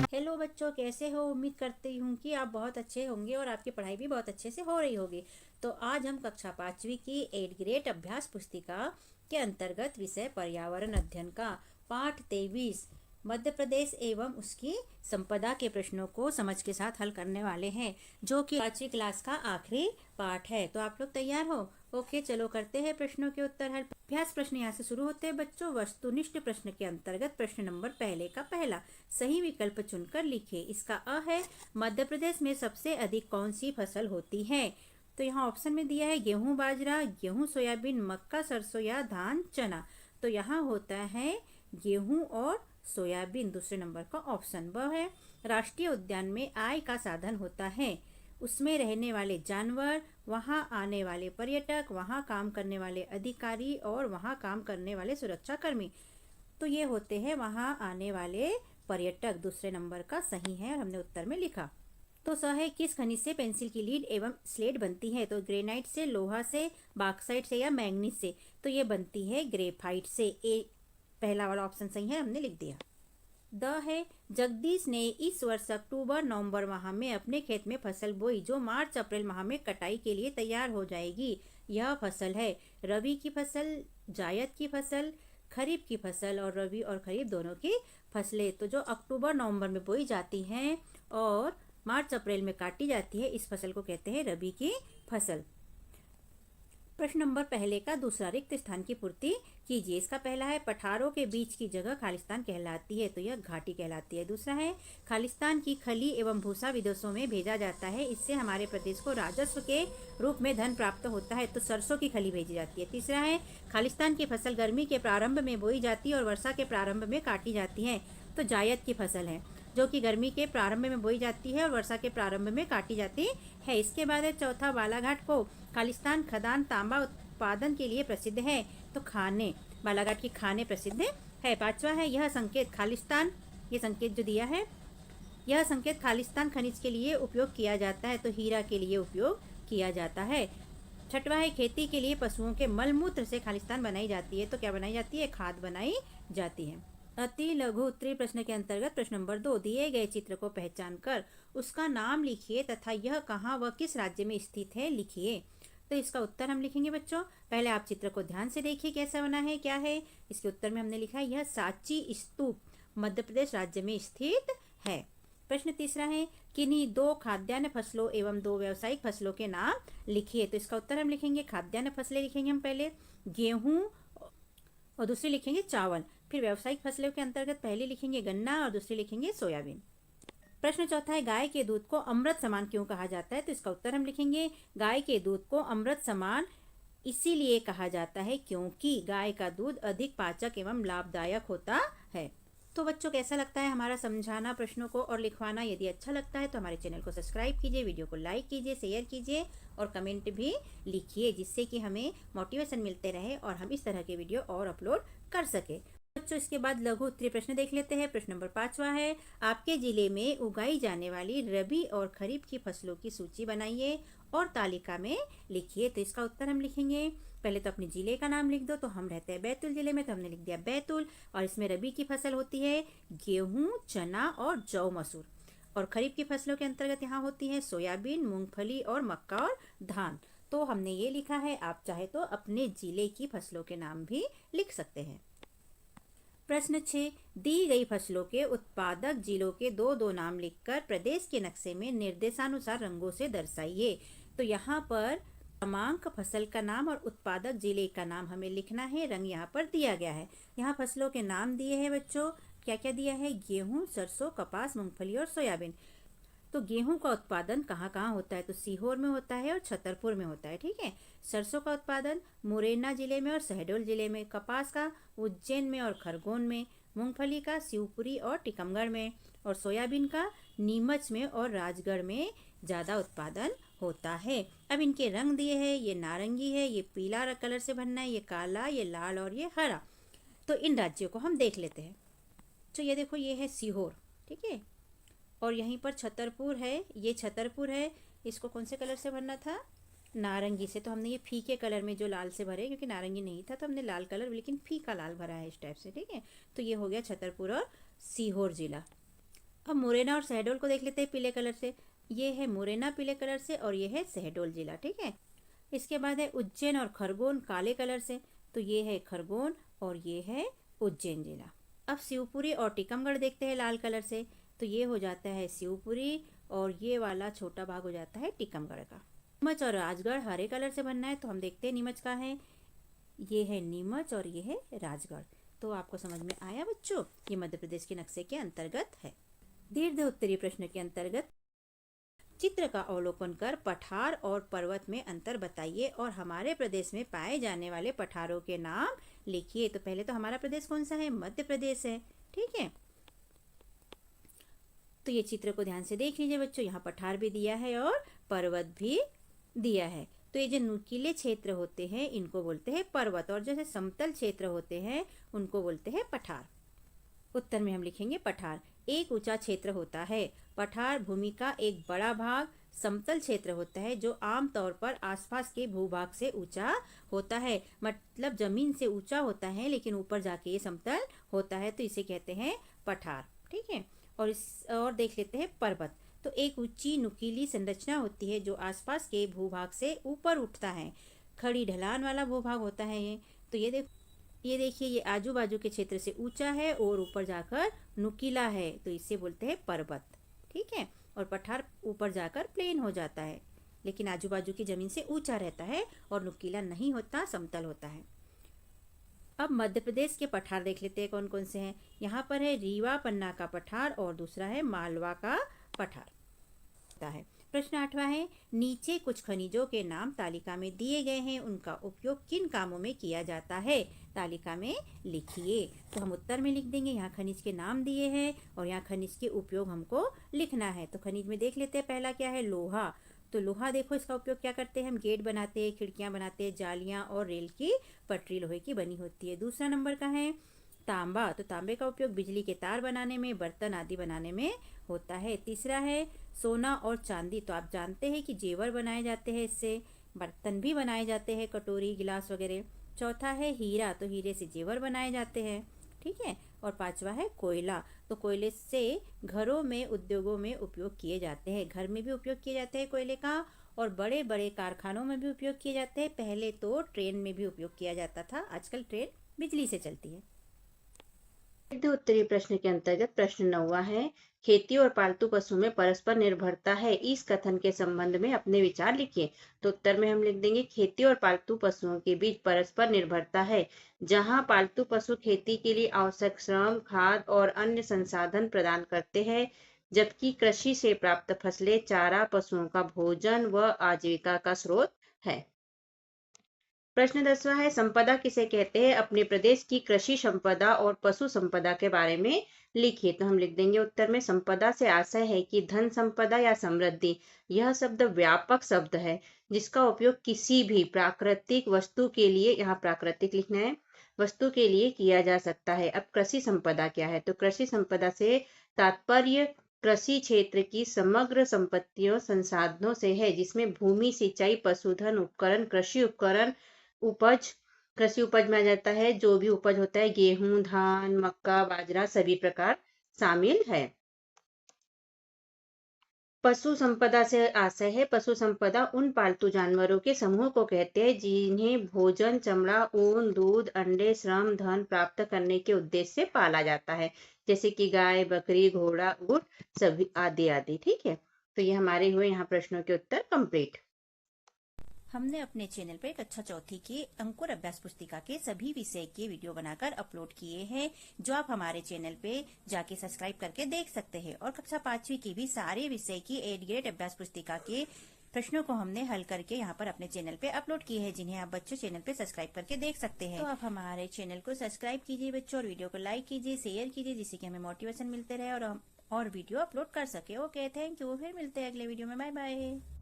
Hello बच्चों, कैसे हो? उम्मीद करती हूँ कि आप बहुत अच्छे होंगे और आपकी पढ़ाई भी बहुत अच्छे से हो रही होगी। तो आज हम कक्षा 5वीं की 8th ग्रेड अभ्यास पुस्तिका के अंतर्गत विषय पर्यावरण अध्ययन का पाठ 23 मध्य प्रदेश एवं उसकी संपदा के प्रश्नों को समझ के साथ हल करने वाले हैं, जो कि 5वीं क्लास का आखिरी पाठ है। तो आप लोग तैयार हो? ओके, चलो करते हैं प्रश्नों के उत्तर हल। अभ्यास प्रश्न यहाँ से शुरू होते हैं बच्चों। वस्तुनिष्ठ प्रश्न के अंतर्गत प्रश्न नंबर पहले का पहला सही विकल्प चुनकर लिखिए। इसका अ है, मध्य प्रदेश में सबसे अधिक कौन सी फसल होती है? तो यहाँ ऑप्शन में दिया है गेहूं, बाजरा, गेहूं, सोयाबीन, मक्का, सरसों या धान, चना। तो यहाँ होता है गेहूं और सोयाबीन। दूसरे नंबर का ऑप्शन ब है। राष्ट्रीय उद्यान में आय का साधन होता है, उसमें रहने वाले जानवर, वहाँ आने वाले पर्यटक, वहाँ काम करने वाले अधिकारी और वहाँ काम करने वाले सुरक्षा कर्मी। तो ये होते हैं वहाँ आने वाले पर्यटक। दूसरे नंबर का सही है और हमने उत्तर में लिखा। तो स है, किस खनिज से पेंसिल की लीड एवं स्लेट बनती है? तो ग्रेनाइट से, लोहा से, बॉक्साइट से या मैंगनीज से? तो ये बनती है ग्रेफाइट से। ए पहला वाला ऑप्शन सही है, हमने लिख दिया। द है, जगदीश ने इस वर्ष अक्टूबर नवंबर माह में अपने खेत में फसल बोई जो मार्च अप्रैल माह में कटाई के लिए तैयार हो जाएगी। यह फसल है रबी की फसल, जायद की फसल, खरीफ की फसल और रबी और खरीफ दोनों की फसलें। तो जो अक्टूबर नवंबर में बोई जाती हैं और मार्च अप्रैल में काटी जाती है, इस फसल को कहते हैं रबी की फसल। प्रश्न नंबर पहले का दूसरा रिक्त स्थान की पूर्ति कीजिए। इसका पहला है, पठारों के बीच की जगह खालिस्तान कहलाती है। तो यह घाटी कहलाती है। दूसरा है, खालिस्तान की खली एवं भूसा विदेशों में भेजा जाता है, इससे हमारे प्रदेश को राजस्व के रूप में धन प्राप्त होता है। तो सरसों की खली भेजी जाती है। तीसरा है, खालिस्तान की फसल गर्मी के प्रारंभ में बोई जाती है और वर्षा के प्रारंभ में काटी जाती है। तो जायद की फसल है, जो कि गर्मी के प्रारंभ में बोई जाती है और वर्षा के प्रारंभ में काटी जाती है। इसके बाद है चौथा, बालाघाट को खालिस्तान खदान तांबा उत्पादन के लिए प्रसिद्ध है। तो खाने, बालाघाट की खाने प्रसिद्ध है। पांचवा है, यह संकेत खालिस्तान, ये संकेत जो दिया है, यह संकेत खालिस्तान खनिज के लिए उपयोग किया जाता है। तो हीरा के लिए उपयोग किया जाता है। छठवा है, खेती के लिए पशुओं के मलमूत्र से खालिस्तान बनाई जाती है। तो क्या बनाई जाती है? खाद बनाई जाती है। अति लघु उत्तरीय प्रश्न के अंतर्गत प्रश्न नंबर 2, दिए गए चित्र को पहचान कर उसका नाम लिखिए तथा यह कहाँ व किस राज्य में स्थित है लिखिए। तो इसका उत्तर हम लिखेंगे बच्चों। पहले आप चित्र को ध्यान से देखिए कैसा बना है, क्या है। इसके उत्तर में हमने लिखा है यह सांची स्तूप मध्य प्रदेश राज्य में स्थित है। प्रश्न तीसरा है, किन्हीं दो खाद्यान्न फसलों एवं दो व्यावसायिक फसलों के नाम लिखिए। तो इसका उत्तर हम लिखेंगे, खाद्यान्न फसलें लिखेंगे हम पहले गेहूं और दूसरी लिखेंगे चावल। फिर व्यावसायिक फसलों के अंतर्गत पहले लिखेंगे गन्ना और दूसरी लिखेंगे सोयाबीन। प्रश्न चौथा है, गाय के दूध को अमृत समान क्यों कहा जाता है? तो इसका उत्तर हम लिखेंगे, गाय के दूध को अमृत समान इसीलिए कहा जाता है क्योंकि गाय का दूध अधिक पाचक एवं लाभदायक होता है। तो बच्चों, कैसा लगता है हमारा समझाना प्रश्नों को और लिखवाना? यदि अच्छा लगता है तो हमारे चैनल को सब्सक्राइब कीजिए, वीडियो को लाइक कीजिए, शेयर कीजिए और कमेंट भी लिखिए, जिससे कि हमें मोटिवेशन मिलते रहे और हम इस तरह के वीडियो और अपलोड कर सके। बच्चों, इसके बाद लघु उत्तरीय प्रश्न देख लेते हैं। प्रश्न नंबर 5वां है, आपके जिले में उगाई जाने वाली रबी और खरीफ की फसलों की सूची बनाइए और तालिका में लिखिए। तो इसका उत्तर हम लिखेंगे, पहले तो अपने जिले का नाम लिख दो। तो हम रहते हैं बैतूल जिले में, तो हमने लिख दिया बैतूल। और इसमें रबी की फसल होती है गेहूं, चना और जौ मसूर। और खरीफ की फसलों के अंतर्गत यहाँ होती है सोयाबीन, मूंगफली और मक्का और धान। तो हमने ये लिखा है। आप चाहे तो अपने जिले की फसलों के नाम भी लिख सकते हैं। प्रश्न 6, दी गई फसलों के उत्पादक जिलों के दो दो नाम लिखकर प्रदेश के नक्शे में निर्देशानुसार रंगों से दर्शाइए। तो यहाँ पर क्रमांक, फसल का नाम और उत्पादक जिले का नाम हमें लिखना है। रंग यहाँ पर दिया गया है। यहाँ फसलों के नाम दिए हैं बच्चों, क्या क्या दिया है? गेहूं, सरसों, कपास, मूंगफली और सोयाबीन। तो गेहूं का उत्पादन कहाँ कहाँ होता है? तो सीहोर में होता है और छतरपुर में होता है, ठीक है। सरसों का उत्पादन मुरैना जिले में और शहडोल जिले में, कपास का उज्जैन में और खरगोन में, मूंगफली का शिवपुरी और टीकमगढ़ में और सोयाबीन का नीमच में और राजगढ़ में ज़्यादा उत्पादन होता है। अब इनके रंग दिए हैं, ये नारंगी है, ये पीला कलर से बनना है, ये काला, ये लाल और ये हरा। तो इन राज्यों को हम देख लेते हैं। तो ये देखो, ये है सीहोर, ठीक है। और यहीं पर छतरपुर है, ये छतरपुर है। इसको कौन से कलर से भरना था? नारंगी से, तो हमने ये फीके कलर में जो लाल से भरे, क्योंकि नारंगी नहीं था तो हमने लाल कलर लेकिन फीका लाल भरा है इस टाइप से, ठीक है। तो ये हो गया छतरपुर और सीहोर जिला। अब मुरैना और शहडोल को देख लेते हैं पीले कलर से। ये है मुरैना पीले कलर से और ये है शहडोल जिला, ठीक है। इसके बाद है उज्जैन और खरगोन काले कलर से, तो ये है खरगोन और ये है उज्जैन जिला। अब शिवपुरी और टीकमगढ़ देखते हैं लाल कलर से, तो ये हो जाता है शिवपुरी और ये वाला छोटा भाग हो जाता है टीकमगढ़ का। नीमच और राजगढ़ हरे कलर से बनना है, तो हम देखते हैं नीमच का है, ये है नीमच और ये है राजगढ़। तो आपको समझ में आया बच्चों, ये मध्य प्रदेश के नक्शे के अंतर्गत है। दीर्घ उत्तरीय प्रश्न के अंतर्गत चित्र का अवलोकन कर पठार और पर्वत में अंतर बताइए और हमारे प्रदेश में पाए जाने वाले पठारों के नाम लिखिए। तो पहले तो हमारा प्रदेश कौन सा है, मध्य प्रदेश है, ठीक है। तो ये चित्र को ध्यान से देख लीजिए बच्चों, यहाँ पठार भी दिया है और पर्वत भी दिया है। तो ये जो नुकीले क्षेत्र होते हैं इनको बोलते हैं पर्वत, और जैसे समतल क्षेत्र होते हैं उनको बोलते हैं पठार। उत्तर में हम लिखेंगे पठार। एक ऊंचा क्षेत्र होता है। पठार भूमि का एक बड़ा भाग समतल क्षेत्र होता है जो आमतौर पर आसपास के भूभाग से ऊंचा होता है, मतलब जमीन से ऊंचा होता है लेकिन ऊपर जाके ये समतल होता है, तो इसे कहते हैं पठार, ठीक है। और देख लेते हैं पर्वत। तो एक ऊंची नुकीली संरचना होती है जो आसपास के भूभाग से ऊपर उठता है। खड़ी ढलान वाला भूभाग होता है ये। तो ये देखिए ये आजू बाजू के क्षेत्र से ऊंचा है और ऊपर जाकर नुकीला है, तो इसे बोलते हैं पर्वत, ठीक है। और पठार ऊपर जाकर प्लेन हो जाता है लेकिन आजू बाजू की जमीन से ऊंचा रहता है और नुकीला नहीं होता, समतल होता है। अब मध्य प्रदेश के पठार देख लेते हैं कौन कौन से हैं। यहाँ पर है रीवा पन्ना का पठार और दूसरा है मालवा का पठार है। प्रश्न 8वां है, नीचे कुछ खनिजों के नाम तालिका में दिए गए हैं, उनका उपयोग किन कामों में किया जाता है, तालिका में लिखिए। तो हम उत्तर में लिख देंगे, यहाँ खनिज के नाम दिए हैं और यहाँ खनिज के उपयोग हमको लिखना है। तो खनिज में देख लेते हैं, पहला क्या है, लोहा। तो लोहा देखो इसका उपयोग क्या करते हैं हम, गेट बनाते हैं, खिड़कियां बनाते हैं, जालियां और रेल की पटरी लोहे की बनी होती है। दूसरा नंबर का है तांबा। तो तांबे का उपयोग बिजली के तार बनाने में, बर्तन आदि बनाने में होता है। तीसरा है सोना और चांदी। तो आप जानते हैं कि जेवर बनाए जाते हैं, इससे बर्तन भी बनाए जाते हैं, कटोरी गिलास वगैरह। चौथा है हीरा। तो हीरे से जेवर बनाए जाते हैं, ठीक है। और पांचवा है कोयला। तो कोयले से घरों में, उद्योगों में उपयोग किए जाते हैं। घर में भी उपयोग किए जाते हैं कोयले का और बड़े बड़े कारखानों में भी उपयोग किए जाते हैं। पहले तो ट्रेन में भी उपयोग किया जाता था, आजकल ट्रेन बिजली से चलती है। उत्तरीय प्रश्न के अंतर्गत प्रश्न 9वां है, खेती और पालतू पशु में परस्पर निर्भरता है, इस कथन के संबंध में अपने विचार लिखिए। तो उत्तर में हम लिख देंगे, खेती और पालतू पशुओं के बीच परस्पर निर्भरता है। जहां पालतू पशु खेती के लिए आवश्यक श्रम, खाद और अन्य संसाधन प्रदान करते हैं, जबकि कृषि से प्राप्त फसलें, चारा पशुओं का भोजन व आजीविका का स्रोत है। प्रश्न 10वां है, संपदा किसे कहते हैं, अपने प्रदेश की कृषि संपदा और पशु संपदा के बारे में लिखिए। तो हम लिख देंगे उत्तर में, संपदा से आशय है कि धन संपदा या समृद्धि। यह शब्द व्यापक शब्द है जिसका उपयोग किसी भी प्राकृतिक वस्तु के लिए, यहाँ प्राकृतिक लिखना है, वस्तु के लिए किया जा सकता है। अब कृषि संपदा क्या है, तो कृषि संपदा से तात्पर्य कृषि क्षेत्र की समग्र संपत्तियों, संसाधनों से है, जिसमें भूमि, सिंचाई, पशुधन, उपकरण, कृषि उपकरण, उपज, कृषि उपज में आ जाता है जो भी उपज होता है, गेहूं, धान, मक्का, बाजरा, सभी प्रकार शामिल है। पशु संपदा से आशय है, पशु संपदा उन पालतू जानवरों के समूह को कहते हैं जिन्हें भोजन, चमड़ा, ऊन, दूध, अंडे, श्रम, धन प्राप्त करने के उद्देश्य से पाला जाता है, जैसे कि गाय, बकरी, घोड़ा, ऊंट, सभी आदि आदि, ठीक है। तो ये हमारे हुए यहाँ प्रश्नों के उत्तर कंप्लीट। हमने अपने चैनल पर कक्षा चौथी के अंकुर अभ्यास पुस्तिका के सभी विषय के वीडियो बनाकर अपलोड किए हैं, जो आप हमारे चैनल पे जाके सब्सक्राइब करके देख सकते हैं। और कक्षा 5वीं की भी सारे विषय की 8 ग्रेड अभ्यास पुस्तिका के प्रश्नों को हमने हल करके यहाँ पर अपने चैनल पे अपलोड किए हैं, जिन्हें आप बच्चों चैनल पे सब्सक्राइब करके देख सकते हैं। तो आप हमारे चैनल को सब्सक्राइब कीजिए बच्चों, और वीडियो को लाइक कीजिए, शेयर कीजिए, जिससे कि हमें मोटिवेशन मिलते रहे और हम और वीडियो अपलोड कर सके। Okay, thank you. फिर मिलते हैं अगले वीडियो में। Bye bye.